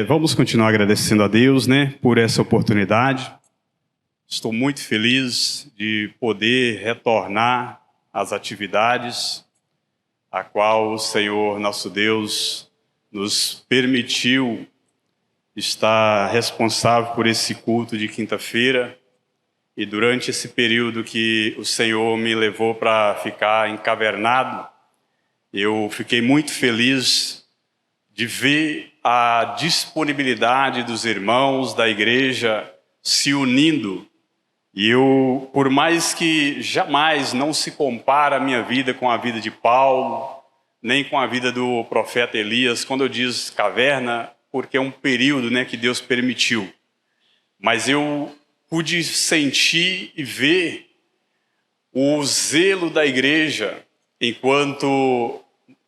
Vamos continuar agradecendo a Deus, por essa oportunidade. Estou muito feliz de poder retornar às atividades a qual o Senhor, nosso Deus, nos permitiu estar responsável por esse culto de quinta-feira. E durante esse período que o Senhor me levou para ficar encavernado, eu fiquei muito feliz de ver a disponibilidade dos irmãos da igreja se unindo. E eu, por mais que jamais não se compara a minha vida com a vida de Paulo, nem com a vida do profeta Elias, quando eu digo caverna, porque é um período que Deus permitiu. Mas eu pude sentir e ver o zelo da igreja enquanto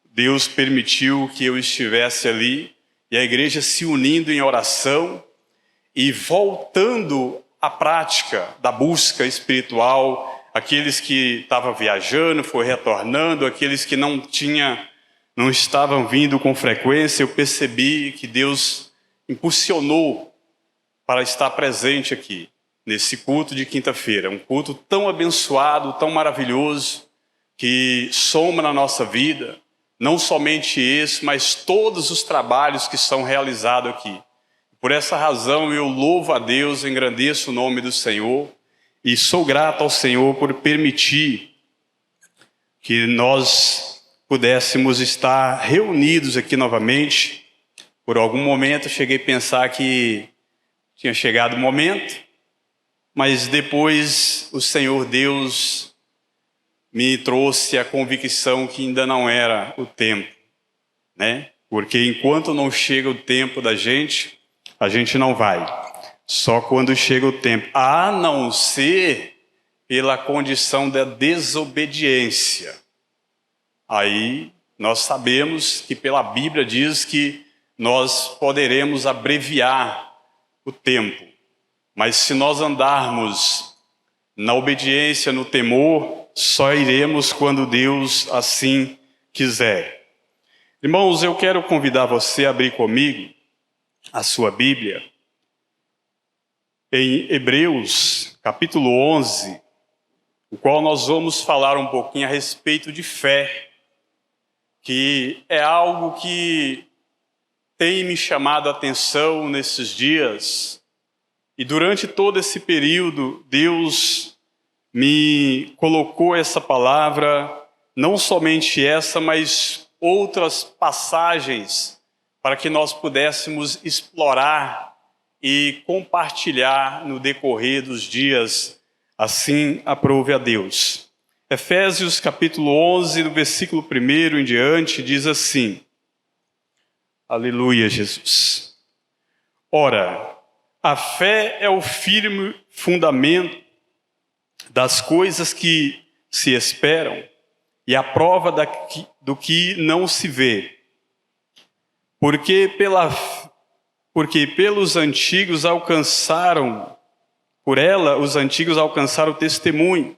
Deus permitiu que eu estivesse ali, e a igreja se unindo em oração e voltando à prática da busca espiritual. Aqueles que estavam viajando, foi retornando, aqueles que não estavam vindo com frequência, eu percebi que Deus impulsionou para estar presente aqui, nesse culto de quinta-feira. Um culto tão abençoado, tão maravilhoso, que soma na nossa vida. Não somente esse, mas todos os trabalhos que são realizados aqui. Por essa razão eu louvo a Deus, engrandeço o nome do Senhor e sou grato ao Senhor por permitir que nós pudéssemos estar reunidos aqui novamente. Por algum momento eu cheguei a pensar que tinha chegado o momento, mas depois o Senhor Deus me trouxe a convicção que ainda não era o tempo, Porque enquanto não chega o tempo da gente, a gente não vai. Só quando chega o tempo, a não ser pela condição da desobediência. Aí nós sabemos que pela Bíblia diz que nós poderemos abreviar o tempo. Mas se nós andarmos na obediência, no temor, só iremos quando Deus assim quiser. Irmãos, eu quero convidar você a abrir comigo a sua Bíblia em Hebreus, capítulo 11, o qual nós vamos falar um pouquinho a respeito de fé, que é algo que tem me chamado a atenção nesses dias. E durante todo esse período, Deus me colocou essa palavra, não somente essa, mas outras passagens, para que nós pudéssemos explorar e compartilhar no decorrer dos dias, assim aprove a Deus. Efésios capítulo 11, do versículo 1 em diante, diz assim: Aleluia, Jesus. Ora, a fé é o firme fundamento das coisas que se esperam e a prova do que não se vê. Porque pelos antigos alcançaram, por ela os antigos alcançaram o testemunho.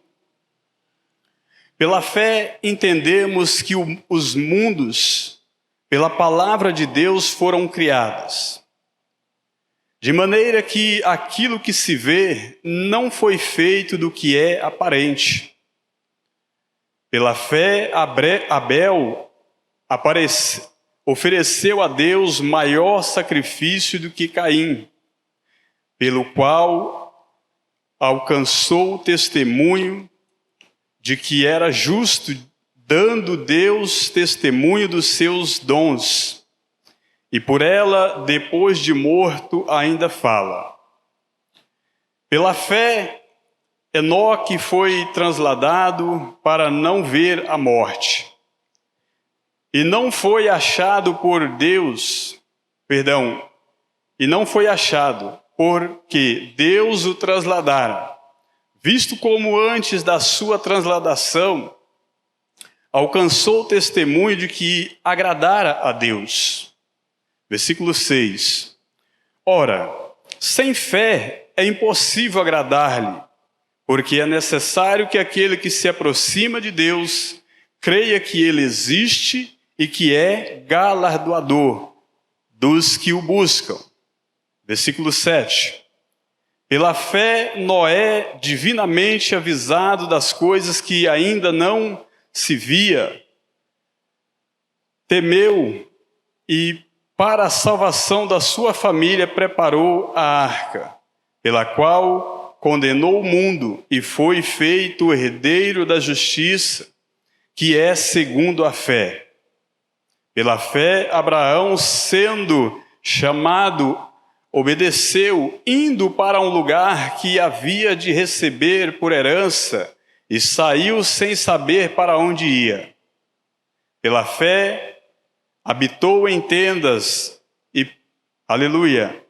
Pela fé entendemos que os mundos, pela palavra de Deus, foram criados. De maneira que aquilo que se vê não foi feito do que é aparente. Pela fé, Abel ofereceu a Deus maior sacrifício do que Caim, pelo qual alcançou o testemunho de que era justo, dando Deus testemunho dos seus dons. E por ela, depois de morto, ainda fala. Pela fé, Enoque foi trasladado para não ver a morte. E não foi achado porque Deus o trasladara, visto como antes da sua transladação, alcançou o testemunho de que agradara a Deus. Versículo 6. Ora, sem fé é impossível agradar-lhe, porque é necessário que aquele que se aproxima de Deus creia que ele existe e que é galardoador dos que o buscam. Versículo 7. Pela fé, Noé, divinamente avisado das coisas que ainda não se via, temeu e, para a salvação da sua família, preparou a arca, pela qual condenou o mundo e foi feito o herdeiro da justiça, que é segundo a fé. Pela fé, Abraão, sendo chamado, obedeceu, indo para um lugar que havia de receber por herança, e saiu sem saber para onde ia. Pela fé, habitou em tendas e, aleluia,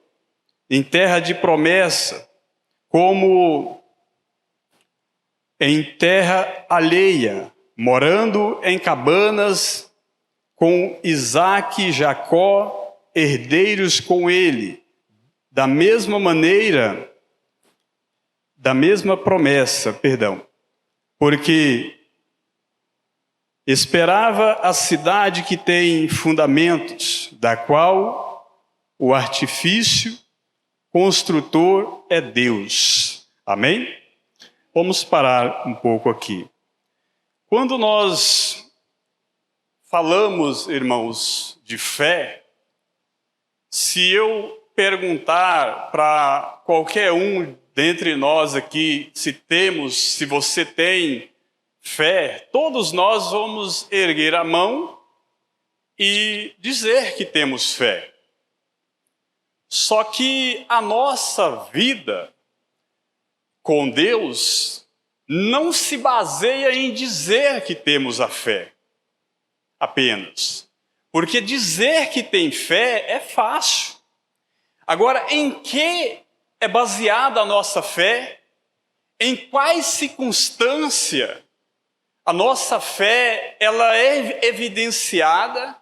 em terra de promessa, como em terra alheia, morando em cabanas com Isaque e Jacó, herdeiros com ele, da mesma maneira, da mesma promessa, porque esperava a cidade que tem fundamentos, da qual o artifício construtor é Deus. Amém? Vamos parar um pouco aqui. Quando nós falamos, irmãos, de fé, se eu perguntar para qualquer um dentre nós aqui se você tem fé, todos nós vamos erguer a mão e dizer que temos fé. Só que a nossa vida com Deus não se baseia em dizer que temos a fé apenas. Porque dizer que tem fé é fácil. Agora, em que é baseada a nossa fé? Em quais circunstâncias a nossa fé ela é evidenciada?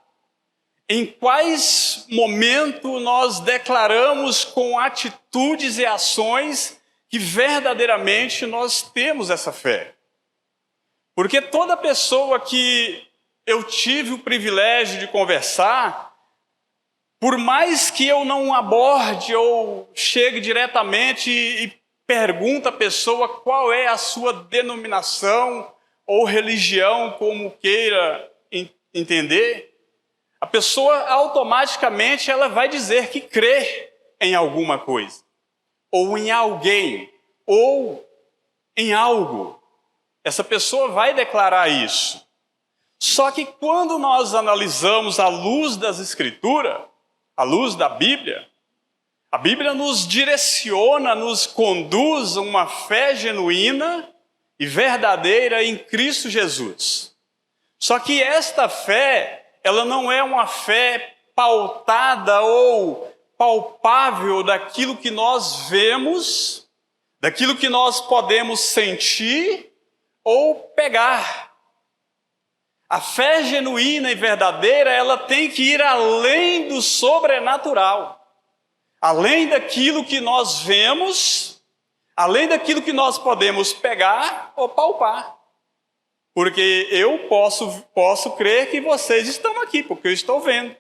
Em quais momentos nós declaramos com atitudes e ações que verdadeiramente nós temos essa fé? Porque toda pessoa que eu tive o privilégio de conversar, por mais que eu não aborde ou chegue diretamente e pergunte à pessoa qual é a sua denominação ou religião, como queira entender, a pessoa automaticamente ela vai dizer que crê em alguma coisa, ou em alguém, ou em algo. Essa pessoa vai declarar isso. Só que quando nós analisamos à luz das Escrituras, à luz da Bíblia, a Bíblia nos direciona, nos conduz a uma fé genuína e verdadeira em Cristo Jesus. Só que esta fé, ela não é uma fé pautada ou palpável daquilo que nós vemos, daquilo que nós podemos sentir ou pegar. A fé genuína e verdadeira, ela tem que ir além do sobrenatural. Além daquilo que nós vemos, além daquilo que nós podemos pegar ou palpar. Porque eu posso crer que vocês estão aqui, porque eu estou vendo.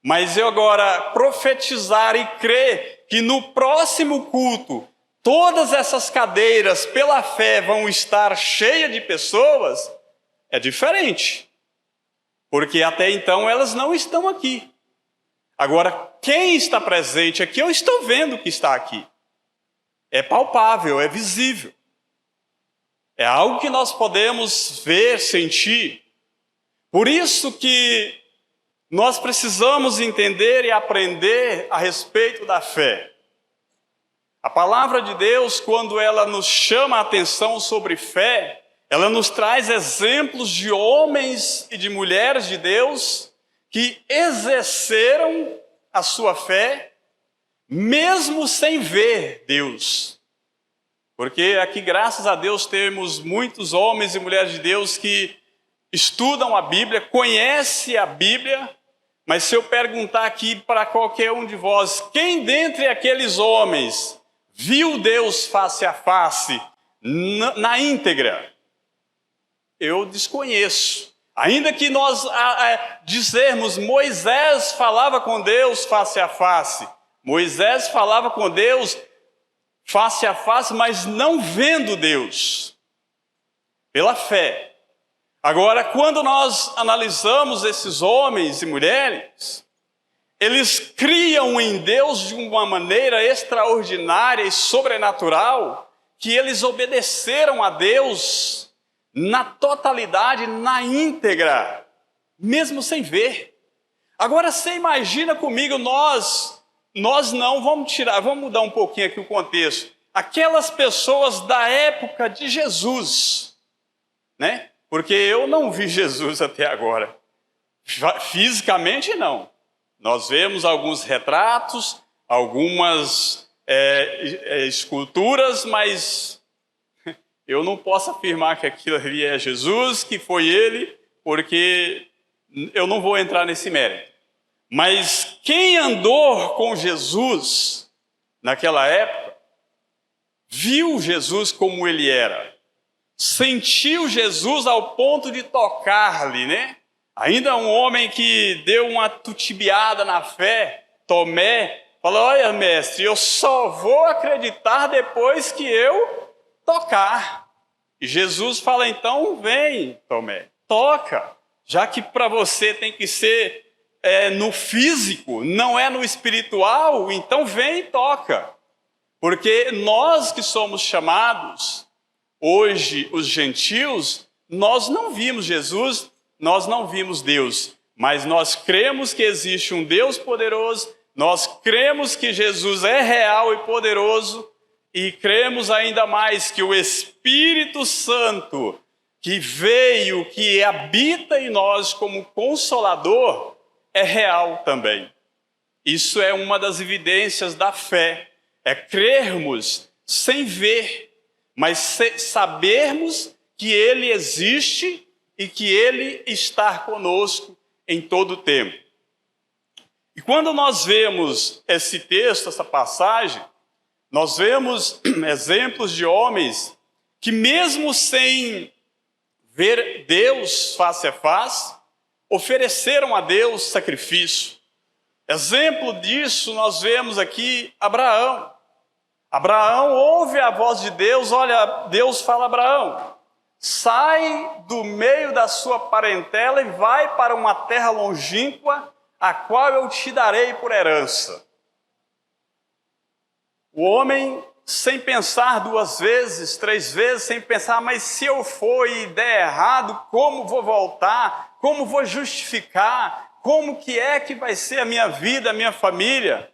Mas eu agora profetizar e crer que no próximo culto, todas essas cadeiras, pela fé, vão estar cheias de pessoas, é diferente, porque até então elas não estão aqui. Agora, quem está presente aqui, eu estou vendo que está aqui. É palpável, é visível. É algo que nós podemos ver, sentir. Por isso que nós precisamos entender e aprender a respeito da fé. A palavra de Deus, quando ela nos chama a atenção sobre fé, ela nos traz exemplos de homens e de mulheres de Deus que exerceram a sua fé, mesmo sem ver Deus. Porque aqui, graças a Deus, temos muitos homens e mulheres de Deus que estudam a Bíblia, conhecem a Bíblia, mas se eu perguntar aqui para qualquer um de vós, quem dentre aqueles homens viu Deus face a face, na íntegra? Eu desconheço. Ainda que nós dizermos, Moisés falava com Deus face a face. Moisés falava com Deus face a face, mas não vendo Deus, pela fé. Agora, quando nós analisamos esses homens e mulheres, eles criam em Deus de uma maneira extraordinária e sobrenatural, que eles obedeceram a Deus na totalidade, na íntegra, mesmo sem ver. Agora você imagina comigo, nós não, vamos mudar um pouquinho aqui o contexto. Aquelas pessoas da época de Jesus, né? Porque eu não vi Jesus até agora. Fisicamente não. Nós vemos alguns retratos, algumas esculturas, mas eu não posso afirmar que aquilo ali é Jesus, que foi ele, porque eu não vou entrar nesse mérito. Mas quem andou com Jesus naquela época, viu Jesus como ele era, sentiu Jesus ao ponto de tocar-lhe, né? Ainda um homem que deu uma tutibiada na fé, Tomé, falou, olha mestre, eu só vou acreditar depois que eu tocar. E Jesus fala, então vem, Tomé, toca, já que para você tem que ser no físico, não é no espiritual, então vem e toca. Porque nós que somos chamados, hoje os gentios, nós não vimos Jesus, nós não vimos Deus, mas nós cremos que existe um Deus poderoso, nós cremos que Jesus é real e poderoso, e cremos ainda mais que o Espírito Santo, que veio, que habita em nós como Consolador, é real também. Isso é uma das evidências da fé, é crermos sem ver, mas sabermos que Ele existe e que Ele está conosco em todo o tempo. E quando nós vemos esse texto, essa passagem, nós vemos exemplos de homens que mesmo sem ver Deus face a face, ofereceram a Deus sacrifício. Exemplo disso nós vemos aqui Abraão. Abraão ouve a voz de Deus, olha, Deus fala a Abraão, sai do meio da sua parentela e vai para uma terra longínqua, a qual eu te darei por herança. O homem, sem pensar 2 vezes, 3 vezes, sem pensar, mas se eu for e der errado, como vou voltar? Como vou justificar? Como que é que vai ser a minha vida, a minha família?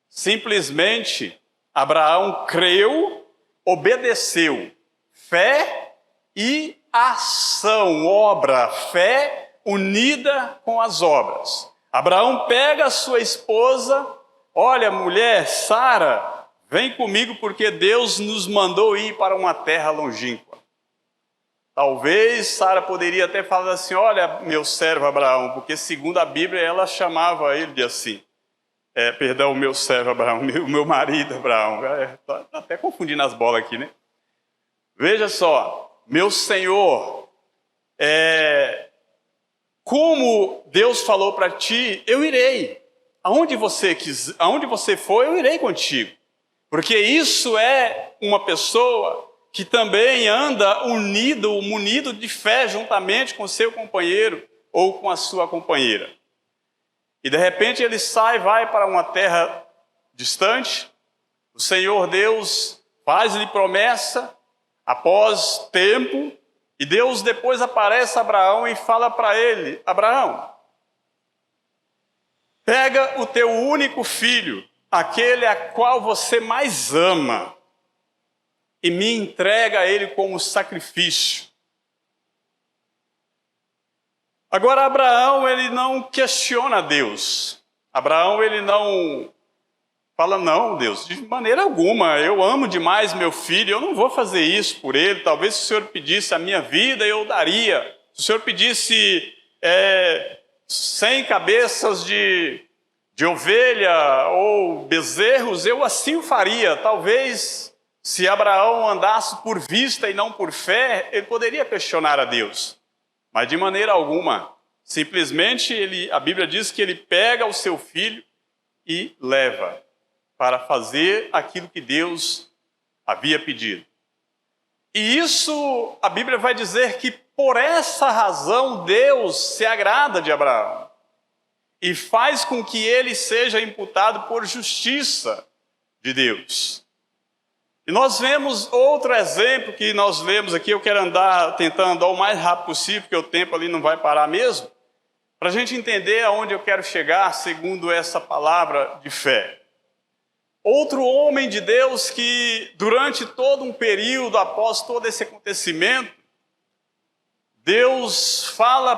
Simplesmente, Abraão creu, obedeceu. Fé e ação, obra, fé unida com as obras. Abraão pega a sua esposa, olha, mulher, Sara, vem comigo porque Deus nos mandou ir para uma terra longínqua. Talvez Sara poderia até falar assim, olha, meu servo Abraão, porque segundo a Bíblia ela chamava ele de assim. Perdão, meu servo Abraão, o meu marido Abraão. Estou até confundindo as bolas aqui, né? Veja só, meu Senhor, como Deus falou para ti, eu irei. Aonde você for, eu irei contigo. Porque isso é uma pessoa que também anda munido de fé juntamente com seu companheiro ou com a sua companheira. E de repente ele sai, vai para uma terra distante, o Senhor Deus faz-lhe promessa após tempo, e Deus depois aparece a Abraão e fala para ele, Abraão, pega o teu único filho, aquele a qual você mais ama, e me entrega a ele como sacrifício. Agora Abraão, ele não questiona Deus. Abraão, ele não fala, não, Deus, de maneira alguma, eu amo demais meu filho, eu não vou fazer isso por ele. Talvez se o Senhor pedisse a minha vida, eu daria. Se o Senhor pedisse 100 cabeças de ovelha ou bezerros, eu assim o faria. Talvez, se Abraão andasse por vista e não por fé, ele poderia questionar a Deus. Mas de maneira alguma. Simplesmente a Bíblia diz que ele pega o seu filho e leva para fazer aquilo que Deus havia pedido. E isso, a Bíblia vai dizer que por essa razão Deus se agrada de Abraão e faz com que ele seja imputado por justiça de Deus. E nós vemos outro exemplo que nós lemos aqui, eu quero tentando andar o mais rápido possível, porque o tempo ali não vai parar mesmo, para a gente entender aonde eu quero chegar segundo essa palavra de fé. Outro homem de Deus que durante todo um período, após todo esse acontecimento, Deus fala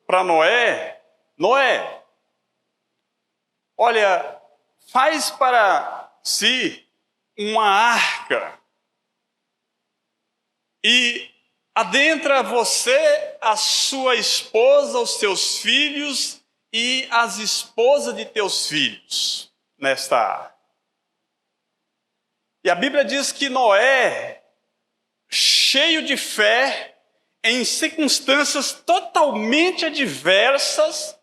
para Noé, Noé, olha, faz para si uma arca e adentra você, a sua esposa, os seus filhos e as esposas de teus filhos nesta arca. E a Bíblia diz que Noé, cheio de fé, em circunstâncias totalmente adversas,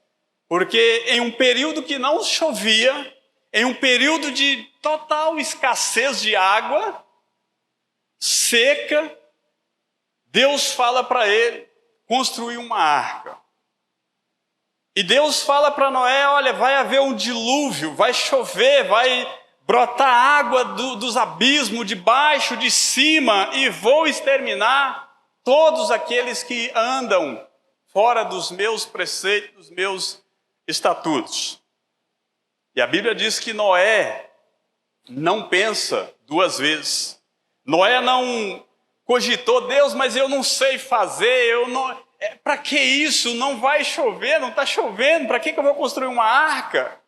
porque em um período que não chovia, em um período de total escassez de água, seca, Deus fala para ele construir uma arca. E Deus fala para Noé, olha, vai haver um dilúvio, vai chover, vai brotar água dos abismos, de baixo, de cima, e vou exterminar todos aqueles que andam fora dos meus preceitos, dos meus estatutos. E a Bíblia diz que Noé não pensa duas vezes. Noé não cogitou, Deus, mas eu não sei fazer, para que isso? Não vai chover, não está chovendo, para que eu vou construir uma arca?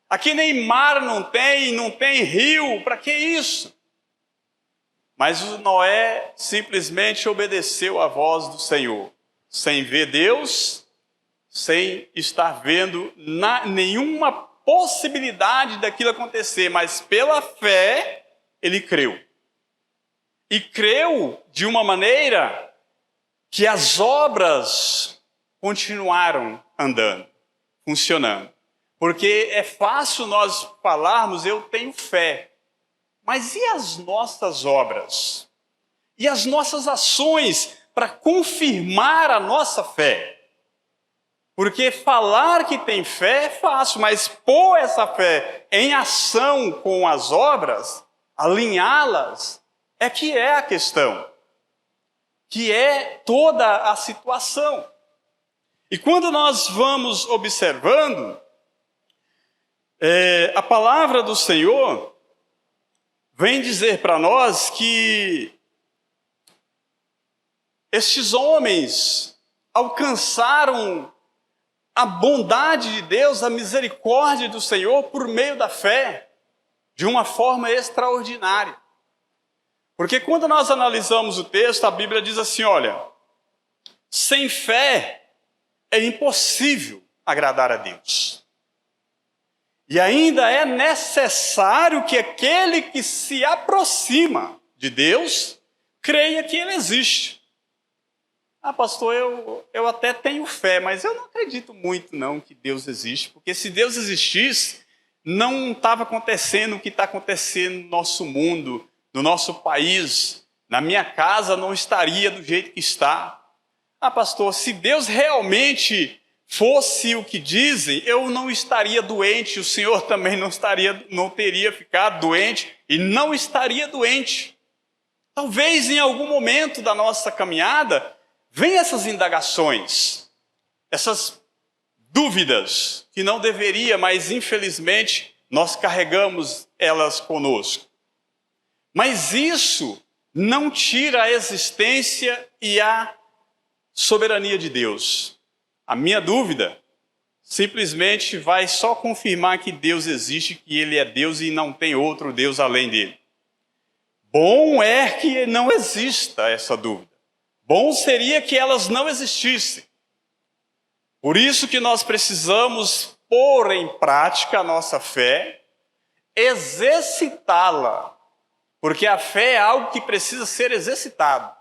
Aqui nem mar não tem rio, para que isso? Mas o Noé simplesmente obedeceu à voz do Senhor, sem ver Deus, sem estar vendo nenhuma possibilidade daquilo acontecer, mas pela fé ele creu. E creu de uma maneira que as obras continuaram andando, funcionando. Porque é fácil nós falarmos, eu tenho fé. Mas e as nossas obras? E as nossas ações para confirmar a nossa fé? Porque falar que tem fé é fácil, mas pôr essa fé em ação com as obras, alinhá-las, é que é a questão. Que é toda a situação. E quando nós vamos observando, a palavra do Senhor vem dizer para nós que estes homens alcançaram a bondade de Deus, a misericórdia do Senhor por meio da fé, de uma forma extraordinária. Porque quando nós analisamos o texto, a Bíblia diz assim, olha, sem fé é impossível agradar a Deus. E ainda é necessário que aquele que se aproxima de Deus creia que Ele existe. Ah, pastor, eu até tenho fé, mas eu não acredito muito não que Deus existe, porque se Deus existisse, não estava acontecendo o que está acontecendo no nosso mundo, no nosso país, na minha casa não estaria do jeito que está. Ah, pastor, se Deus realmente fosse o que dizem, eu não estaria doente, o Senhor também não teria ficado doente e não estaria doente. Talvez em algum momento da nossa caminhada, venham essas indagações, essas dúvidas que não deveria, mas infelizmente nós carregamos elas conosco. Mas isso não tira a existência e a soberania de Deus. A minha dúvida simplesmente vai só confirmar que Deus existe, que Ele é Deus e não tem outro Deus além dele. Bom é que não exista essa dúvida. Bom seria que elas não existissem. Por isso que nós precisamos pôr em prática a nossa fé, exercitá-la. Porque a fé é algo que precisa ser exercitado.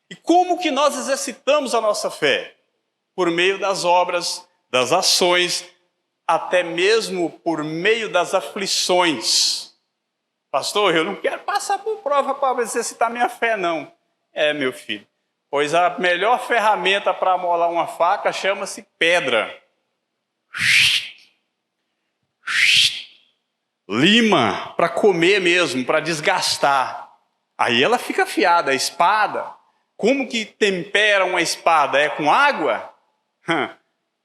E como que nós exercitamos a nossa fé? por meio das obras, das ações, até mesmo por meio das aflições. Pastor, eu não quero passar por prova para exercitar minha fé, não. É, meu filho, pois a melhor ferramenta para amolar uma faca chama-se pedra. Lima, para comer mesmo, para desgastar. Aí ela fica afiada. A espada, como que tempera uma espada? É com água?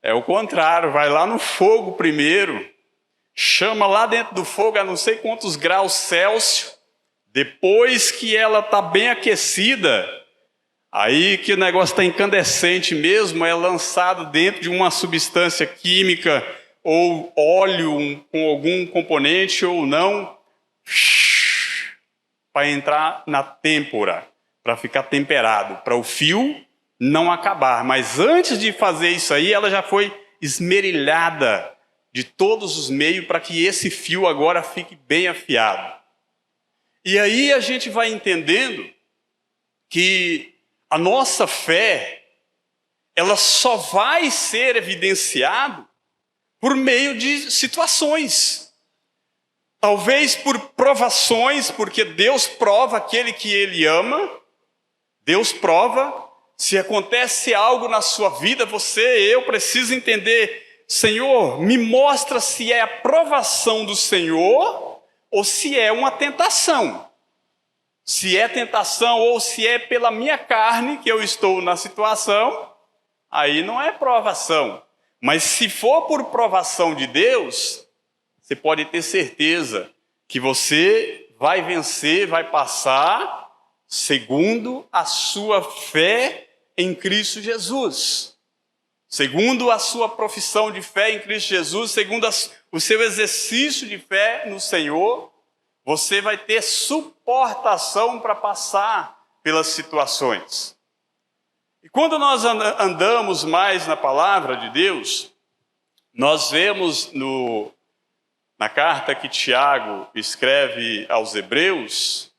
É o contrário, vai lá no fogo primeiro, chama lá dentro do fogo a não sei quantos graus Celsius, depois que ela está bem aquecida, aí que o negócio está incandescente mesmo, é lançado dentro de uma substância química ou óleo com algum componente ou não, para entrar na têmpora, para ficar temperado, para o fio não acabar. Mas antes de fazer isso aí, ela já foi esmerilhada de todos os meios para que esse fio agora fique bem afiado. E aí a gente vai entendendo que a nossa fé, ela só vai ser evidenciada por meio de situações. Talvez por provações, porque Deus prova aquele que Ele ama. Deus prova. Se acontece algo na sua vida, eu preciso entender, Senhor, me mostra se é a provação do Senhor ou se é uma tentação. Se é tentação ou se é pela minha carne que eu estou na situação, aí não é provação. Mas se for por provação de Deus, você pode ter certeza que você vai vencer, vai passar segundo a sua fé em Cristo Jesus. Segundo a sua profissão de fé em Cristo Jesus, segundo o seu exercício de fé no Senhor, você vai ter suportação para passar pelas situações. E quando nós andamos mais na palavra de Deus, nós vemos na carta que Tiago escreve aos Hebreus,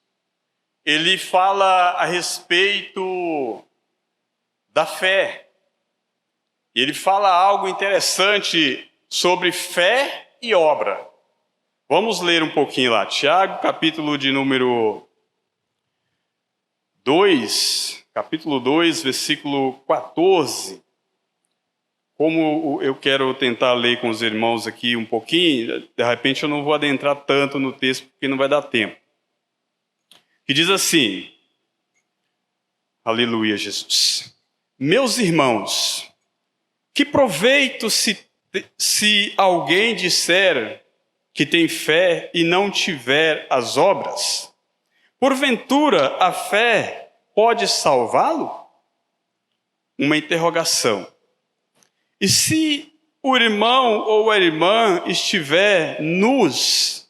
ele fala a respeito da fé. Ele fala algo interessante sobre fé e obra. Vamos ler um pouquinho lá. Tiago, capítulo de número 2, capítulo 2, versículo 14. Como eu quero tentar ler com os irmãos aqui um pouquinho, de repente eu não vou adentrar tanto no texto, porque não vai dar tempo. Que diz assim, aleluia, Jesus. Meus irmãos, que proveito se alguém disser que tem fé e não tiver as obras? Porventura, a fé pode salvá-lo? Uma interrogação. E se o irmão ou a irmã estiver nus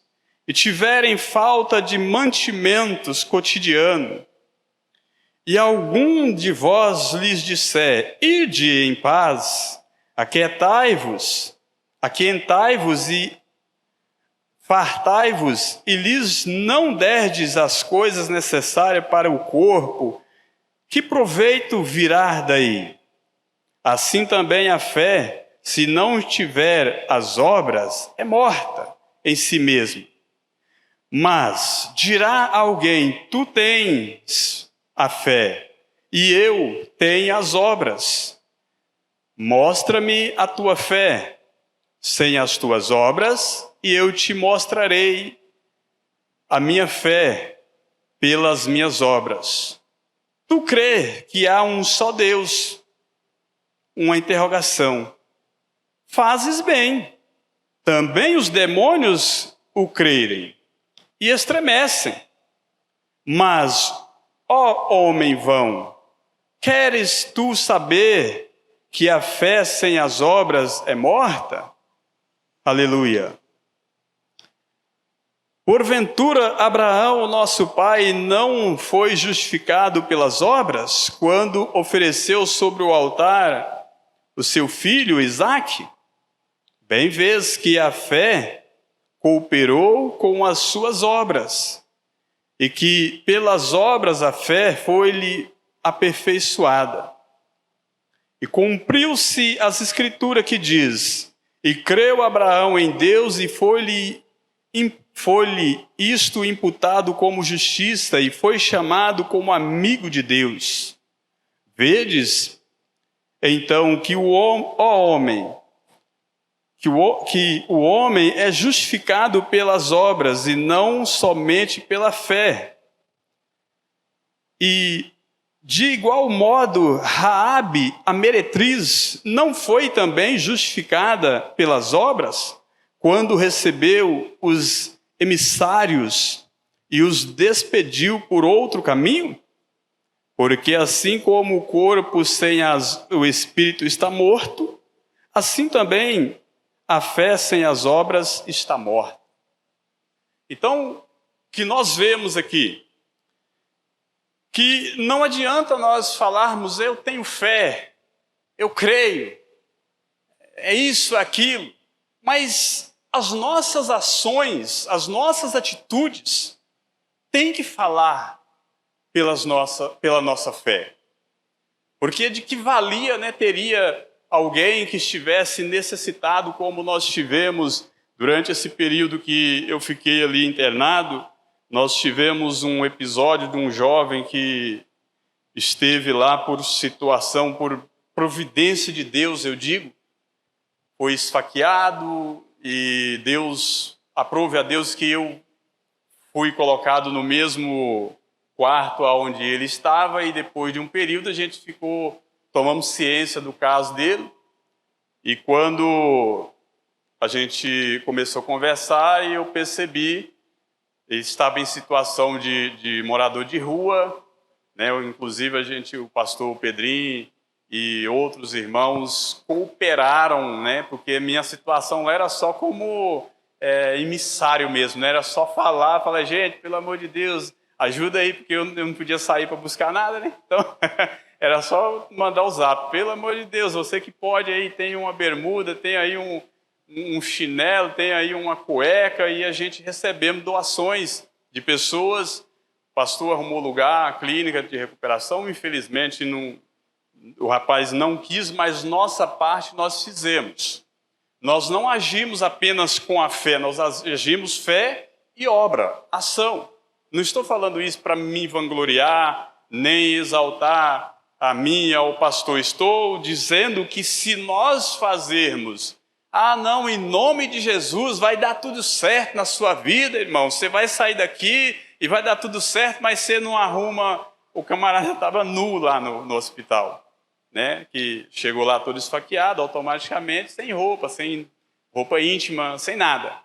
e tiverem falta de mantimentos cotidianos, e algum de vós lhes disser, ide em paz, aquietai-vos e fartai-vos, e lhes não derdes as coisas necessárias para o corpo, que proveito virá daí? Assim também a fé, se não tiver as obras, é morta em si mesma. Mas dirá alguém, tu tens a fé, e eu tenho as obras. Mostra-me a tua fé sem as tuas obras, e eu te mostrarei a minha fé pelas minhas obras. Tu crê que há um só Deus? Uma interrogação. Fazes bem. Também os demônios o crerem e estremecem. Mas, ó homem vão, queres tu saber que a fé sem as obras é morta? Aleluia. Porventura, Abraão, nosso pai, não foi justificado pelas obras, quando ofereceu sobre o altar o seu filho Isaque? Bem vês que a fé cooperou com as suas obras, e que pelas obras a fé foi-lhe aperfeiçoada. E cumpriu-se as escrituras que diz: e creu Abraão em Deus e foi-lhe isto imputado como justiça e foi chamado como amigo de Deus. Vedes, então, que o homem é justificado pelas obras e não somente pela fé. E de igual modo, Raabe, a meretriz, não foi também justificada pelas obras, quando recebeu os emissários e os despediu por outro caminho? Porque assim como o corpo sem o espírito está morto, assim também a fé sem as obras está morta. Então, o que nós vemos aqui? Que não adianta nós falarmos, eu tenho fé, eu creio, é isso, aquilo, mas as nossas ações, as nossas atitudes, têm que falar pela nossa fé. Porque de que valia, né, teria alguém que estivesse necessitado, como nós tivemos durante esse período que eu fiquei ali internado. Nós tivemos um episódio de um jovem que esteve lá por situação, por providência de Deus, eu digo, foi esfaqueado e aprove a Deus que eu fui colocado no mesmo quarto onde ele estava e depois de um período a gente tomamos ciência do caso dele e quando a gente começou a conversar eu percebi. Ele estava em situação de morador de rua, né? Inclusive o pastor Pedrinho e outros irmãos cooperaram, né? Porque minha situação não era só como emissário mesmo, não era só falar, gente, pelo amor de Deus, ajuda aí, porque eu não podia sair para buscar nada, né? Então, era só mandar o zap, pelo amor de Deus, você que pode aí, tem uma bermuda, tem aí um chinelo, tem aí uma cueca, e a gente recebemos doações de pessoas. O pastor arrumou lugar, a clínica de recuperação, infelizmente o rapaz não quis, mas nossa parte nós fizemos. Nós não agimos apenas com a fé, nós agimos fé e obra, ação. Não estou falando isso para me vangloriar, nem exaltar a mim, ao pastor. Estou dizendo que se nós fazermos não, em nome de Jesus vai dar tudo certo na sua vida, irmão. Você vai sair daqui e vai dar tudo certo, mas você não arruma. O camarada estava nu lá no hospital, né? Que chegou lá todo esfaqueado, automaticamente, sem roupa íntima, sem nada.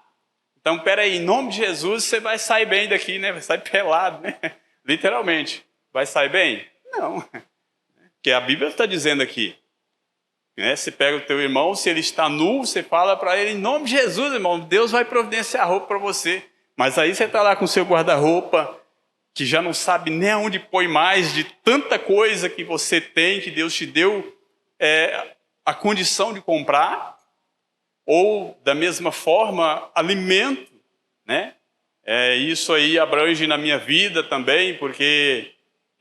Então, peraí, em nome de Jesus você vai sair bem daqui, né? Vai sair pelado, né? Literalmente. Vai sair bem? Não. Porque a Bíblia está dizendo aqui. Você pega o teu irmão, se ele está nu, você fala para ele, em nome de Jesus, irmão, Deus vai providenciar roupa para você. Mas aí você está lá com o seu guarda-roupa, que já não sabe nem aonde põe mais, de tanta coisa que você tem, que Deus te deu a condição de comprar, ou da mesma forma, alimento, né? Isso aí abrange na minha vida também, porque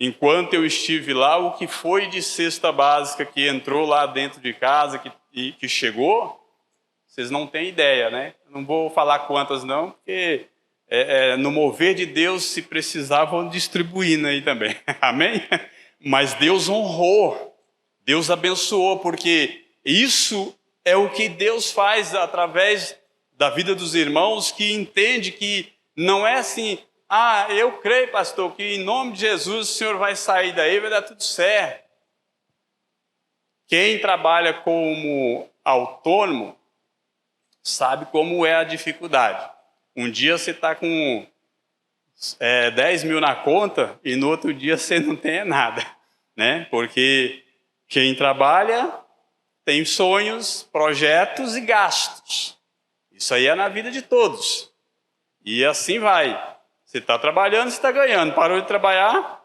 enquanto eu estive lá, o que foi de cesta básica que entrou lá dentro de casa, que chegou, vocês não têm ideia, né? Não vou falar quantas não, porque no mover de Deus, se precisar, vão distribuindo aí também. Amém? Mas Deus honrou, Deus abençoou, porque isso é o que Deus faz através da vida dos irmãos, que entende que não é assim... eu creio, pastor, que em nome de Jesus o senhor vai sair daí, vai dar tudo certo. Quem trabalha como autônomo sabe como é a dificuldade. Um dia você está com 10 mil na conta e no outro dia você não tem nada, né? Porque quem trabalha tem sonhos, projetos e gastos. Isso aí é na vida de todos. E assim vai. Você está trabalhando, você está ganhando. Parou de trabalhar,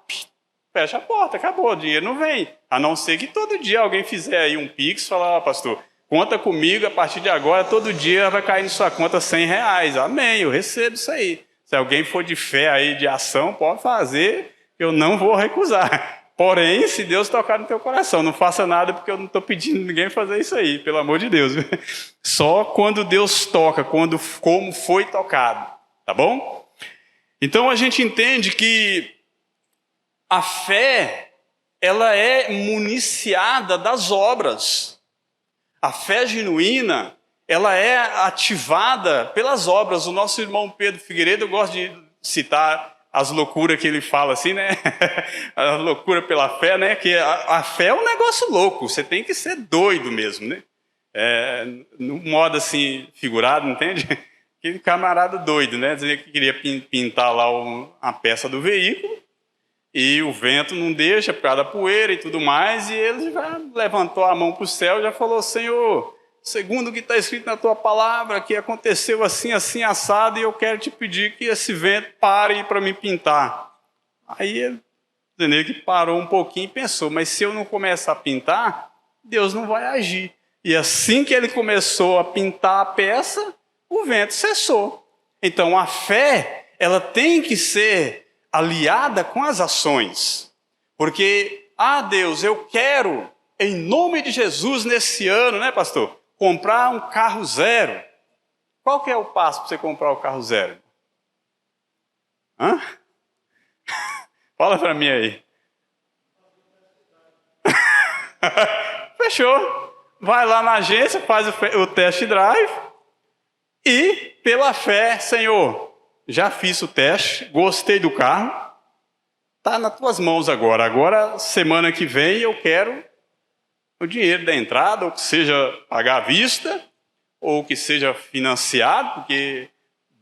fecha a porta, acabou. O dinheiro não vem. A não ser que todo dia alguém fizer aí um pix e falar, pastor, conta comigo, a partir de agora, todo dia vai cair na sua conta R$100. Amém, eu recebo isso aí. Se alguém for de fé aí, de ação, pode fazer, eu não vou recusar. Porém, se Deus tocar no teu coração, não faça nada porque eu não estou pedindo ninguém fazer isso aí, pelo amor de Deus. Só quando Deus toca, como foi tocado, tá bom? Então a gente entende que a fé, ela é municiada das obras. A fé genuína, ela é ativada pelas obras. O nosso irmão Pedro Figueiredo, eu gosto de citar as loucuras que ele fala assim, né? A loucura pela fé, né? Que a fé é um negócio louco, você tem que ser doido mesmo, né? No modo assim, figurado, entende? Aquele camarada doido, né? Dizia que queria pintar lá a peça do veículo e o vento não deixa por causa da poeira e tudo mais, e ele já levantou a mão para o céu e já falou: Senhor, segundo o que está escrito na tua palavra, que aconteceu assim, assim, assado, e eu quero te pedir que esse vento pare para me pintar. Aí ele, entendeu, que parou um pouquinho e pensou: mas se eu não começar a pintar, Deus não vai agir. E assim que ele começou a pintar a peça, o vento cessou. Então a fé, ela tem que ser aliada com as ações. Porque, Deus, eu quero, em nome de Jesus, nesse ano, né, pastor? Comprar um carro zero. Qual que é o passo para você comprar o carro zero? Hã? Fala para mim aí. Fechou. Vai lá na agência, faz o test drive e, pela fé, Senhor, já fiz o teste, gostei do carro, está nas tuas mãos agora. Agora, semana que vem, eu quero o dinheiro da entrada, ou que seja pagar à vista, ou que seja financiado, porque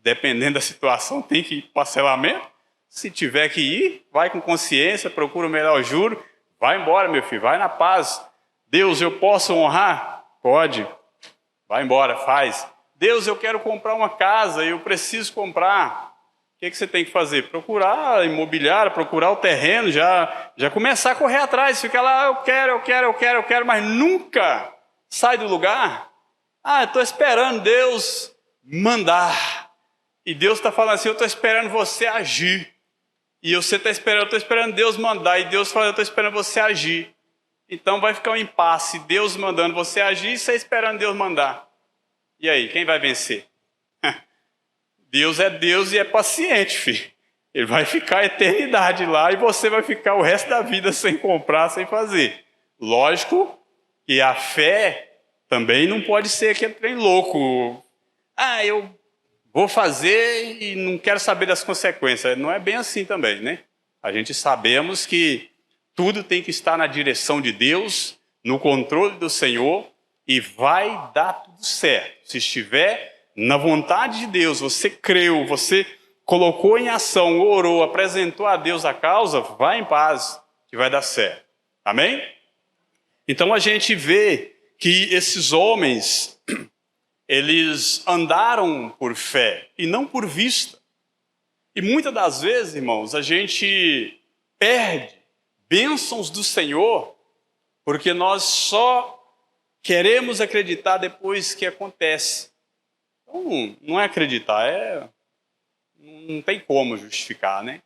dependendo da situação tem que ir parcelamento. Se tiver que ir, vai com consciência, procura o melhor juro, vai embora, meu filho, vai na paz. Deus, eu posso honrar? Pode. Vai embora, faz. Deus, eu quero comprar uma casa, eu preciso comprar. O que você tem que fazer? Procurar a imobiliária, procurar o terreno, já começar a correr atrás. Fica lá, eu quero, mas nunca sai do lugar. Eu estou esperando Deus mandar. E Deus está falando assim: eu estou esperando você agir. E você está esperando, eu estou esperando Deus mandar. E Deus fala: eu estou esperando você agir. Então vai ficar um impasse. Deus mandando você agir e você esperando Deus mandar. E aí, quem vai vencer? Deus é Deus e é paciente, filho. Ele vai ficar a eternidade lá e você vai ficar o resto da vida sem comprar, sem fazer. Lógico que a fé também não pode ser aquele trem louco. Eu vou fazer e não quero saber das consequências. Não é bem assim também, né? A gente sabemos que tudo tem que estar na direção de Deus, no controle do Senhor, e vai dar tudo certo. Se estiver na vontade de Deus, você creu, você colocou em ação, orou, apresentou a Deus a causa, vai em paz, que vai dar certo. Amém? Então a gente vê que esses homens, eles andaram por fé e não por vista. E muitas das vezes, irmãos, a gente perde bênçãos do Senhor porque nós só queremos acreditar depois que acontece. Então, não é acreditar, não tem como justificar, né?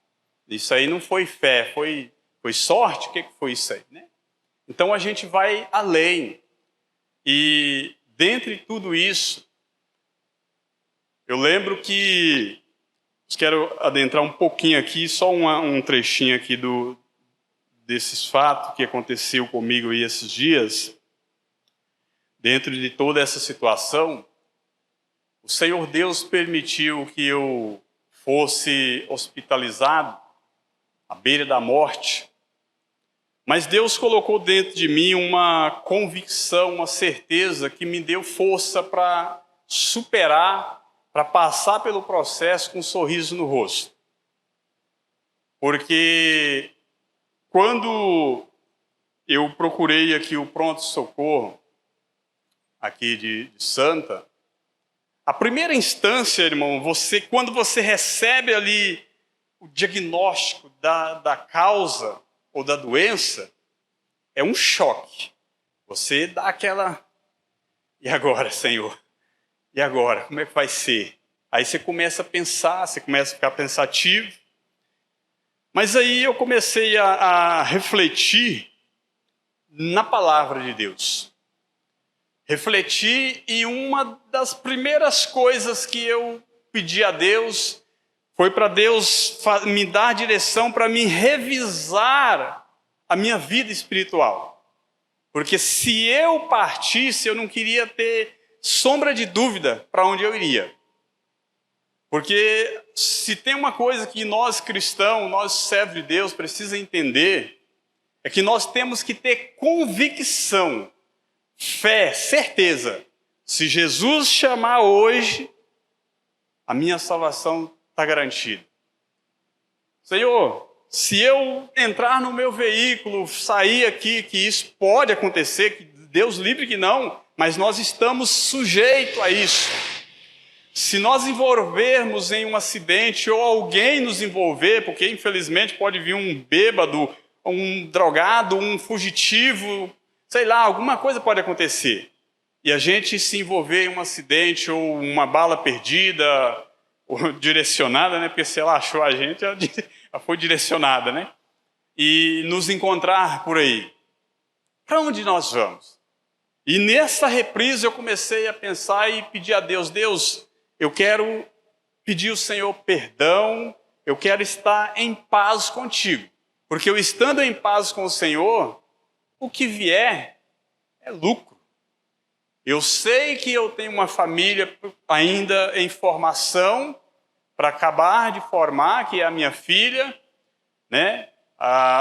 Isso aí não foi fé, foi sorte? O que foi isso aí, né? Então a gente vai além. E dentre tudo isso, eu lembro que quero adentrar um pouquinho aqui, só um trechinho aqui desses fatos que aconteceu comigo aí esses dias. Dentro de toda essa situação, o Senhor Deus permitiu que eu fosse hospitalizado à beira da morte. Mas Deus colocou dentro de mim uma convicção, uma certeza que me deu força para superar, para passar pelo processo com um sorriso no rosto. Porque quando eu procurei aqui o pronto-socorro, aqui de Santa, a primeira instância, irmão, quando você recebe ali o diagnóstico da causa ou da doença, é um choque. Você dá aquela... E agora, Senhor? E agora? Como é que vai ser? Aí você começa a pensar, você começa a ficar pensativo. Mas aí eu comecei a refletir na palavra de Deus. Refleti, e uma das primeiras coisas que eu pedi a Deus foi para Deus me dar direção para me revisar a minha vida espiritual. Porque se eu partisse, eu não queria ter sombra de dúvida para onde eu iria. Porque se tem uma coisa que nós cristãos, nós servos de Deus, precisa entender, é que nós temos que ter convicção, fé, certeza. Se Jesus chamar hoje, a minha salvação está garantida. Senhor, se eu entrar no meu veículo, sair aqui, que isso pode acontecer, que Deus livre que não, mas nós estamos sujeitos a isso. Se nós envolvermos em um acidente ou alguém nos envolver, porque infelizmente pode vir um bêbado, um drogado, um fugitivo, sei lá, alguma coisa pode acontecer. E a gente se envolver em um acidente ou uma bala perdida, ou direcionada, né? Porque se ela achou a gente, ela foi direcionada, né? E nos encontrar por aí. Para onde nós vamos? E nessa reprise eu comecei a pensar e pedir a Deus, Deus, eu quero pedir ao Senhor perdão, eu quero estar em paz contigo. Porque eu estando em paz com o Senhor, o que vier é lucro. Eu sei que eu tenho uma família ainda em formação, para acabar de formar, que é a minha filha, né?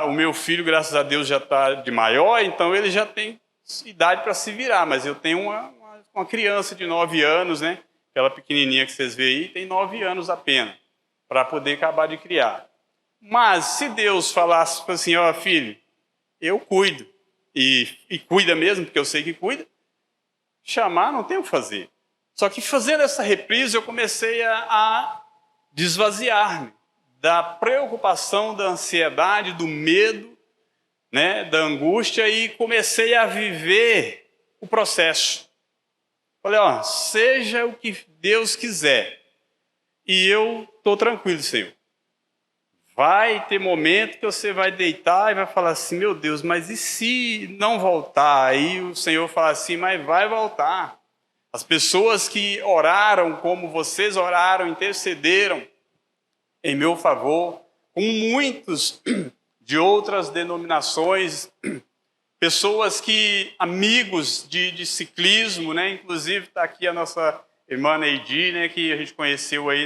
O meu filho, graças a Deus, já está de maior, então ele já tem idade para se virar, mas eu tenho uma criança de 9 anos, né? Aquela pequenininha que vocês veem aí, tem 9 anos apenas, para poder acabar de criar. Mas se Deus falasse assim, ó filho, eu cuido, e cuida mesmo, porque eu sei que cuida, chamar não tem o que fazer. Só que fazendo essa reprise, eu comecei a desvaziar-me da preocupação, da ansiedade, do medo, né, da angústia, e comecei a viver o processo. Falei, ó, seja o que Deus quiser, e eu estou tranquilo, Senhor. Vai ter momento que você vai deitar e vai falar assim, meu Deus, mas e se não voltar? Aí o Senhor fala assim, mas vai voltar. As pessoas que oraram como vocês oraram, intercederam em meu favor, como muitos de outras denominações, pessoas que, amigos de ciclismo, né? Inclusive está aqui a nossa irmã Neidi, né? Que a gente conheceu aí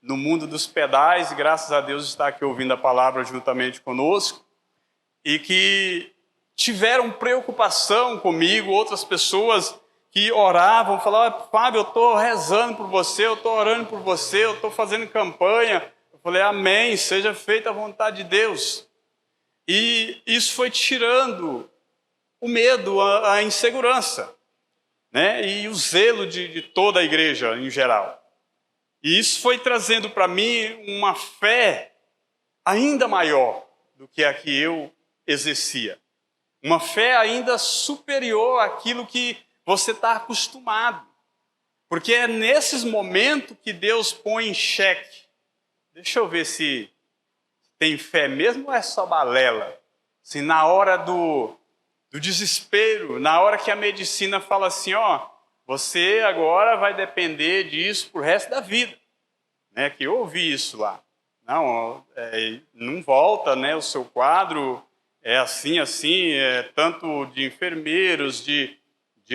no mundo dos pedais, e graças a Deus está aqui ouvindo a palavra juntamente conosco, e que tiveram preocupação comigo, outras pessoas que oravam, falavam, Fábio, eu estou rezando por você, eu estou orando por você, eu estou fazendo campanha. Eu falei, amém, seja feita a vontade de Deus. E isso foi tirando o medo, a insegurança, né? E o zelo de toda a igreja em geral. E isso foi trazendo para mim uma fé ainda maior do que a que eu exercia. Uma fé ainda superior àquilo que você está acostumado. Porque é nesses momentos que Deus põe em xeque. Deixa eu ver se tem fé mesmo ou é só balela. Se na hora do desespero, na hora que a medicina fala assim, ó, você agora vai depender disso pro resto da vida. Né? Que eu ouvi isso lá. Não, não volta, né? O seu quadro é assim, tanto de enfermeiros, de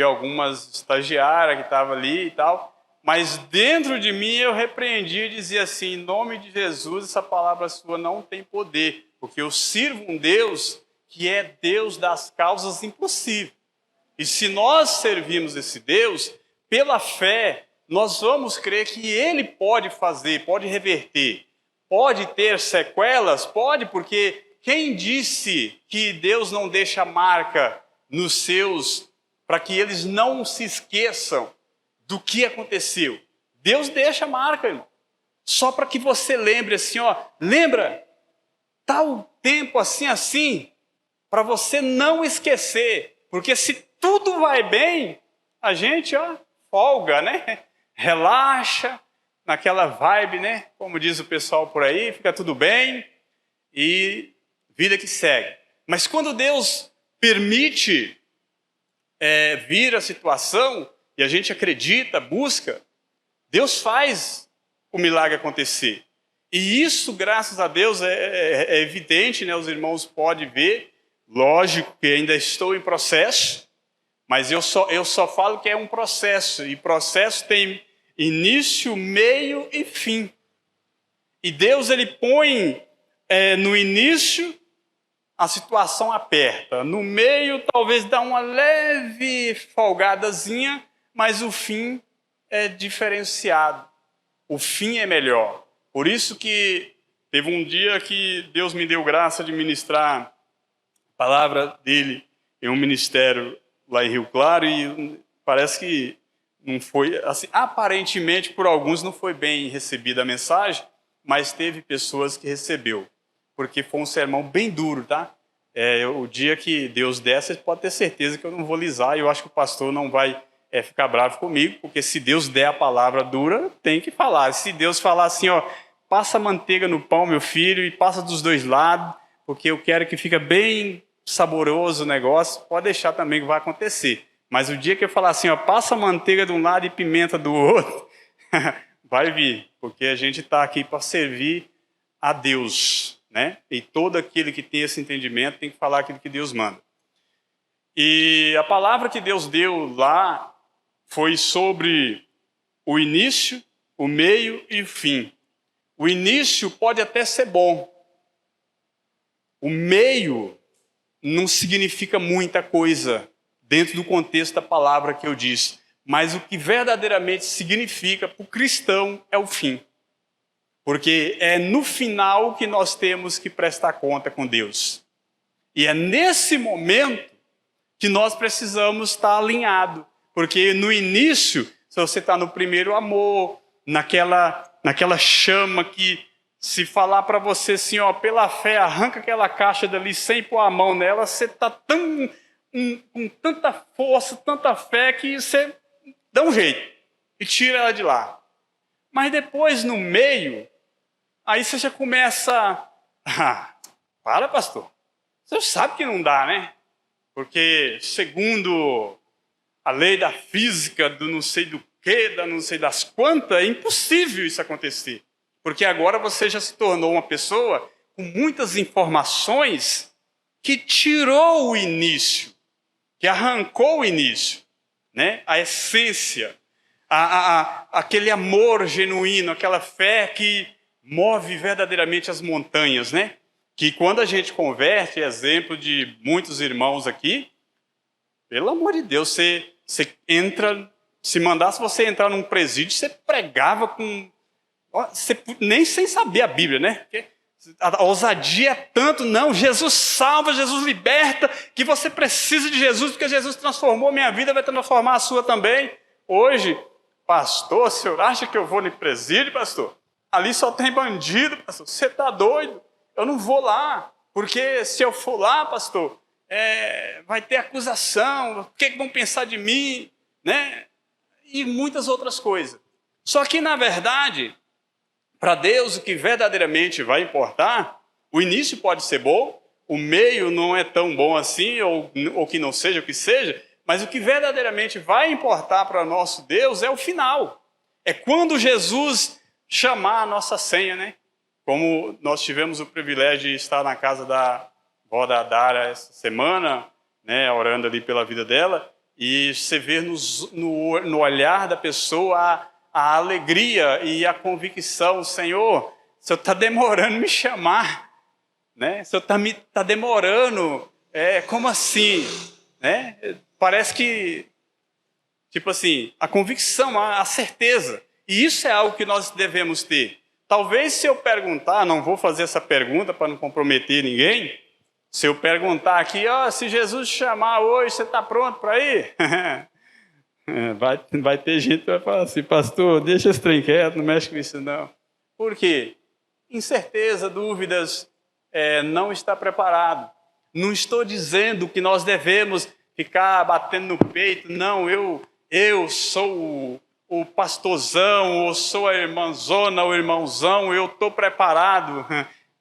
algumas estagiárias que estavam ali e tal. Mas dentro de mim eu repreendi e dizia assim, em nome de Jesus, essa palavra sua não tem poder. Porque eu sirvo um Deus que é Deus das causas impossíveis. E se nós servimos esse Deus, pela fé, nós vamos crer que Ele pode fazer, pode reverter. Pode ter sequelas? Pode, porque quem disse que Deus não deixa marca nos seus, para que eles não se esqueçam do que aconteceu? Deus deixa marca, irmão. Só para que você lembre assim, ó, lembra? Tal tempo assim, para você não esquecer. Porque se tudo vai bem, a gente, ó, folga, né? Relaxa, naquela vibe, né? Como diz o pessoal por aí, fica tudo bem. e vida que segue. Mas quando Deus permite vir a situação, e a gente acredita, busca, Deus faz o milagre acontecer. E isso, graças a Deus, é evidente, né? Os irmãos podem ver. Lógico que ainda estou em processo, mas eu só falo que é um processo. E processo tem início, meio e fim. E Deus, ele põe no início, a situação aperta. No meio, talvez dá uma leve folgadazinha, mas o fim é diferenciado. O fim é melhor. Por isso que teve um dia que Deus me deu graça de ministrar a palavra dele em um ministério lá em Rio Claro, e parece que não foi, assim, aparentemente por alguns não foi bem recebida a mensagem, mas teve pessoas que recebeu, porque foi um sermão bem duro, tá? O dia que Deus der, vocês podem ter certeza que eu não vou lisar, e eu acho que o pastor não vai ficar bravo comigo, porque se Deus der a palavra dura, tem que falar. Se Deus falar assim, ó, passa manteiga no pão, meu filho, e passa dos dois lados, porque eu quero que fique bem saboroso o negócio, pode deixar também que vai acontecer. Mas o dia que eu falar assim, ó, passa manteiga de um lado e pimenta do outro, vai vir, porque a gente está aqui para servir a Deus, né? E todo aquele que tem esse entendimento tem que falar aquilo que Deus manda. E a palavra que Deus deu lá foi sobre o início, o meio e o fim. O início pode até ser bom. O meio não significa muita coisa dentro do contexto da palavra que eu disse. Mas o que verdadeiramente significa para o cristão é o fim. Porque é no final que nós temos que prestar conta com Deus. E é nesse momento que nós precisamos estar alinhados. Porque no início, se você está no primeiro amor, naquela chama que, se falar para você assim, ó, pela fé, arranca aquela caixa dali sem pôr a mão nela, você está com tanta força, tanta fé, que você dá um jeito e tira ela de lá. Mas depois, no meio, aí você já começa... para, pastor. Você sabe que não dá, né? Porque, segundo a lei da física, do não sei do que, da não sei das quantas, é impossível isso acontecer. Porque agora você já se tornou uma pessoa com muitas informações que tirou o início, que arrancou o início, né? A essência, aquele amor genuíno, aquela fé que move verdadeiramente as montanhas, né? Que quando a gente converte, exemplo de muitos irmãos aqui, pelo amor de Deus, você entra, se mandasse você entrar num presídio, você pregava com... nem sem saber a Bíblia, né? A ousadia é tanto, não, Jesus salva, Jesus liberta, que você precisa de Jesus, porque Jesus transformou minha vida, vai transformar a sua também. Hoje, pastor, o senhor acha que eu vou no presídio, pastor? Ali só tem bandido, pastor, você está doido? Eu não vou lá, porque se eu for lá, pastor, vai ter acusação, o que vão pensar de mim, né? E muitas outras coisas. Só que, na verdade, para Deus, o que verdadeiramente vai importar, o início pode ser bom, o meio não é tão bom assim, ou que não seja o que seja, mas o que verdadeiramente vai importar para nosso Deus é o final. É quando Jesus chamar a nossa senha, né? Como nós tivemos o privilégio de estar na casa da vó da Dara essa semana, né, orando ali pela vida dela, e você vê no olhar da pessoa a alegria e a convicção, Senhor, o Senhor está demorando me chamar, né? O Senhor está demorando, como assim? Né? Parece que, tipo assim, a convicção, a certeza, e isso é algo que nós devemos ter. Talvez se eu perguntar, não vou fazer essa pergunta para não comprometer ninguém, se eu perguntar aqui, se Jesus te chamar hoje, você está pronto para ir? Vai ter gente que vai falar assim, pastor, deixa esse trem quieto, não mexe com isso não. Por quê? Incerteza, dúvidas, não está preparado. Não estou dizendo que nós devemos ficar batendo no peito, não, eu sou o pastorzão, ou sou a irmãzona, o irmãozão, eu estou preparado.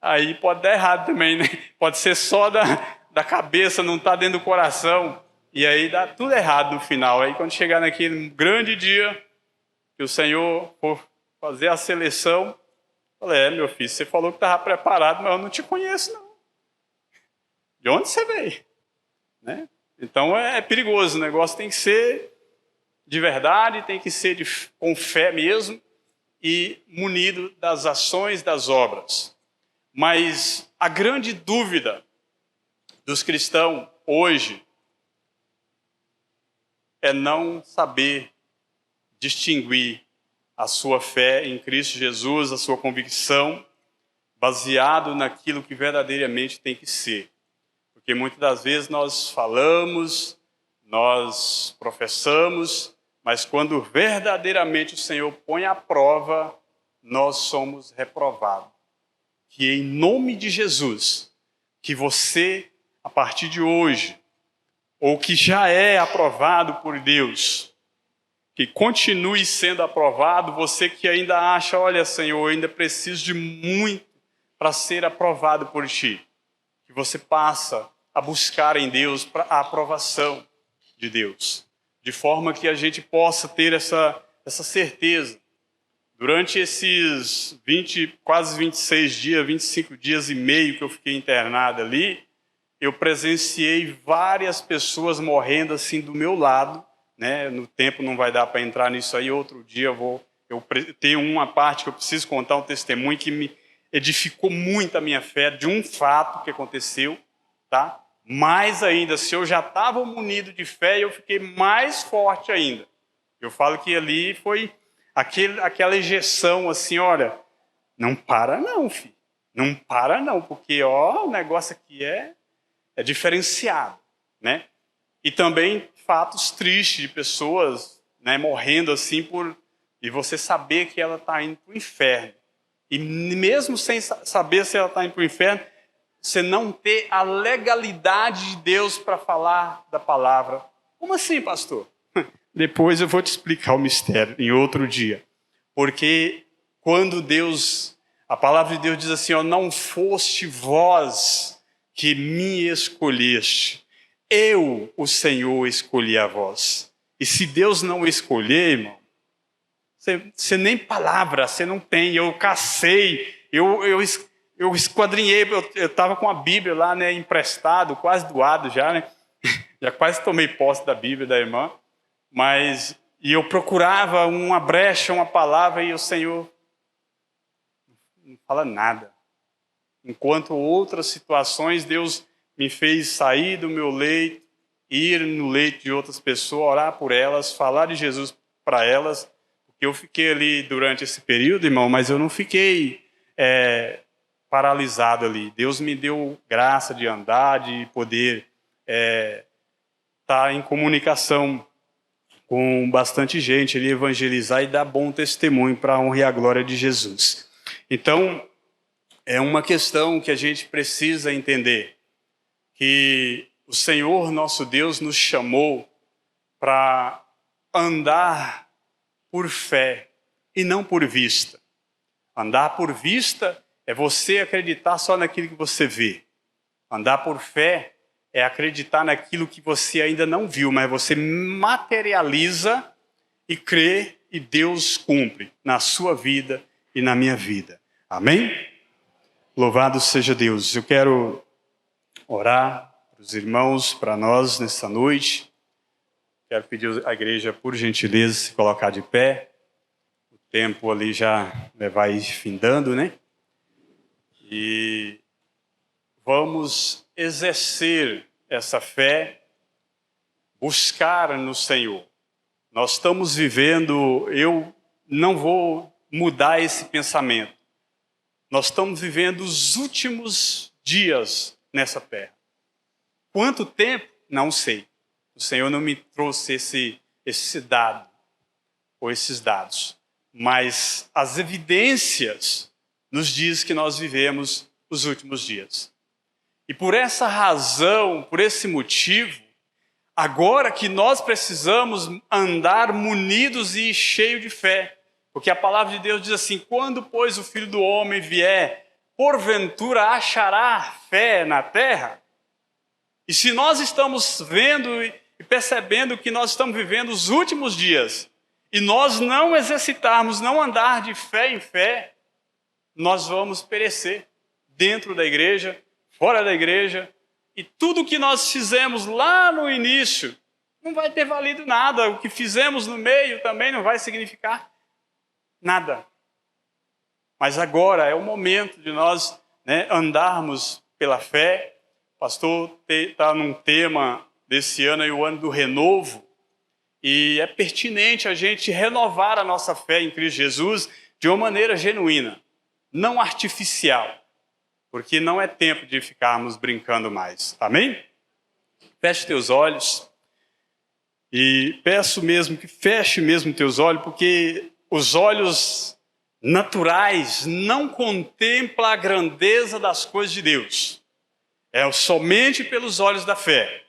aí pode dar errado também, né? Pode ser só da cabeça, não está dentro do coração. E aí dá tudo errado no final. Aí quando chegar naquele grande dia que o Senhor for fazer a seleção, eu falei, meu filho, você falou que estava preparado, mas eu não te conheço, não. De onde você veio? Né? Então é perigoso, o negócio tem que ser de verdade, tem que ser com fé mesmo e munido das ações, das obras. Mas a grande dúvida dos cristãos hoje é não saber distinguir a sua fé em Cristo Jesus, a sua convicção, baseado naquilo que verdadeiramente tem que ser. Porque muitas das vezes nós falamos, nós professamos, mas quando verdadeiramente o Senhor põe à prova, nós somos reprovados. Que em nome de Jesus, que você, a partir de hoje, ou que já é aprovado por Deus, que continue sendo aprovado, você que ainda acha, olha, Senhor, eu ainda preciso de muito para ser aprovado por Ti. Que você passa a buscar em Deus a aprovação de Deus, de forma que a gente possa ter essa certeza. Durante esses quase 26 dias, 25 dias e meio que eu fiquei internado ali, eu presenciei várias pessoas morrendo assim do meu lado, né? No tempo não vai dar para entrar nisso aí, outro dia eu tenho uma parte que eu preciso contar, um testemunho que me edificou muito a minha fé, de um fato que aconteceu, tá? Mais ainda, se eu já estava munido de fé, eu fiquei mais forte ainda. Eu falo que ali foi aquela injeção assim, olha, não para não, filho. Não para não, porque o negócio aqui é diferenciado, né? E também fatos tristes de pessoas, né, morrendo assim e você saber que ela está indo para o inferno. E mesmo sem saber se ela está indo para o inferno, você não ter a legalidade de Deus para falar da palavra. Como assim, pastor? Depois eu vou te explicar o mistério em outro dia. Porque quando a palavra de Deus diz assim, não foste vós que me escolheste, eu, o Senhor, escolhi a vós. E se Deus não escolher, irmão, você nem palavra, você não tem. Eu cacei, eu esquadrinhei, eu estava com a Bíblia lá, né, emprestado, quase doado já, né? Já quase tomei posse da Bíblia da irmã, e eu procurava uma brecha, uma palavra, e o Senhor não fala nada. Enquanto outras situações, Deus me fez sair do meu leito, ir no leito de outras pessoas, orar por elas, falar de Jesus para elas, porque eu fiquei ali durante esse período, irmão, mas eu não fiquei paralisado ali. Deus me deu graça de andar, de poder estar em comunicação com bastante gente ali, evangelizar e dar bom testemunho para a honra e a glória de Jesus. Então, é uma questão que a gente precisa entender, que o Senhor nosso Deus nos chamou para andar por fé e não por vista. Andar por vista é você acreditar só naquilo que você vê. Andar por fé é acreditar naquilo que você ainda não viu, mas você materializa e crê e Deus cumpre na sua vida e na minha vida. Amém? Louvado seja Deus. Eu quero orar para os irmãos, para nós nessa noite. Quero pedir à igreja, por gentileza, se colocar de pé. O tempo ali já vai findando, né? E vamos exercer essa fé, buscar no Senhor. Nós estamos vivendo, eu não vou mudar esse pensamento. Nós estamos vivendo os últimos dias nessa terra. Quanto tempo? Não sei. O Senhor não me trouxe esse dado, ou esses dados. Mas as evidências nos diz que nós vivemos os últimos dias. E por essa razão, por esse motivo, agora que nós precisamos andar munidos e cheios de fé, porque a palavra de Deus diz assim, quando, pois, o Filho do Homem vier porventura achará fé na terra? E se nós estamos vendo e percebendo que nós estamos vivendo os últimos dias, e nós não exercitarmos, não andar de fé em fé, nós vamos perecer dentro da igreja, fora da igreja, e tudo que nós fizemos lá no início não vai ter valido nada. O que fizemos no meio também não vai significar nada. Mas agora é o momento de nós andarmos pela fé. O pastor está num tema desse ano, o ano do renovo, e é pertinente a gente renovar a nossa fé em Cristo Jesus de uma maneira genuína, não artificial, porque não é tempo de ficarmos brincando mais. Amém? Feche teus olhos e peço mesmo que feche mesmo teus olhos, porque os olhos naturais não contemplam a grandeza das coisas de Deus. É somente pelos olhos da fé.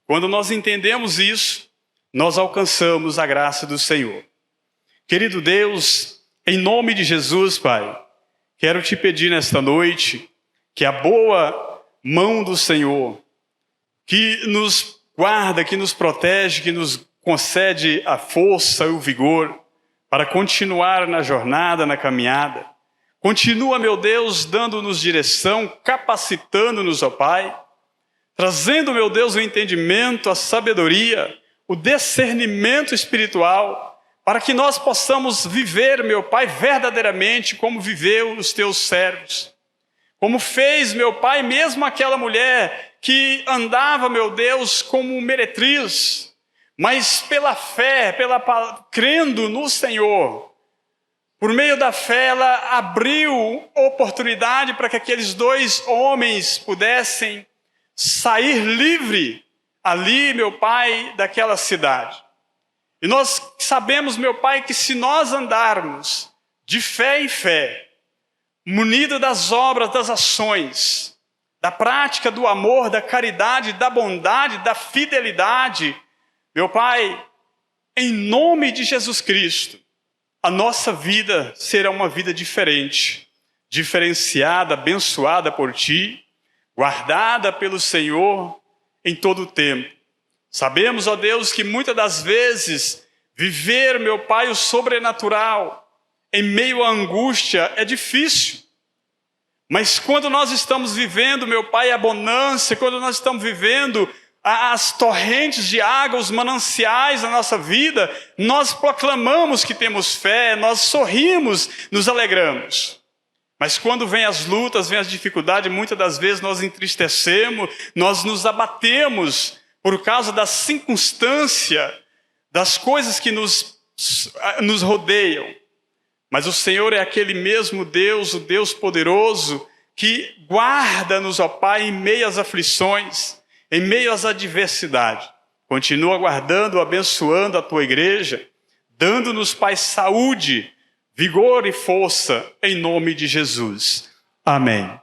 Quando nós entendemos isso, nós alcançamos a graça do Senhor. Querido Deus, em nome de Jesus, Pai, quero te pedir nesta noite que a boa mão do Senhor, que nos guarda, que nos protege, que nos concede a força e o vigor para continuar na jornada, na caminhada. Continua, meu Deus, dando-nos direção, capacitando-nos, ó Pai, trazendo, meu Deus, o entendimento, a sabedoria, o discernimento espiritual, para que nós possamos viver, meu Pai, verdadeiramente como viveu os teus servos. Como fez, meu Pai, mesmo aquela mulher que andava, meu Deus, como meretriz, mas pela fé, crendo no Senhor, por meio da fé, ela abriu oportunidade para que aqueles 2 homens pudessem sair livre ali, meu Pai, daquela cidade. E nós sabemos, meu Pai, que se nós andarmos de fé em fé, munido das obras, das ações, da prática do amor, da caridade, da bondade, da fidelidade, meu Pai, em nome de Jesus Cristo, a nossa vida será uma vida diferente, diferenciada, abençoada por Ti, guardada pelo Senhor em todo o tempo. Sabemos, ó Deus, que muitas das vezes viver, meu Pai, o sobrenatural em meio à angústia é difícil. Mas quando nós estamos vivendo, meu Pai, a bonança, quando nós estamos vivendo as torrentes de água, os mananciais da nossa vida, nós proclamamos que temos fé, nós sorrimos, nos alegramos. Mas quando vem as lutas, vem as dificuldades, muitas das vezes nós entristecemos, nós nos abatemos por causa da circunstância, das coisas que nos rodeiam. Mas o Senhor é aquele mesmo Deus, o Deus poderoso, que guarda-nos, ó Pai, em meio às aflições, em meio às adversidades. Continua guardando, abençoando a Tua igreja, dando-nos, Pai, saúde, vigor e força, em nome de Jesus. Amém.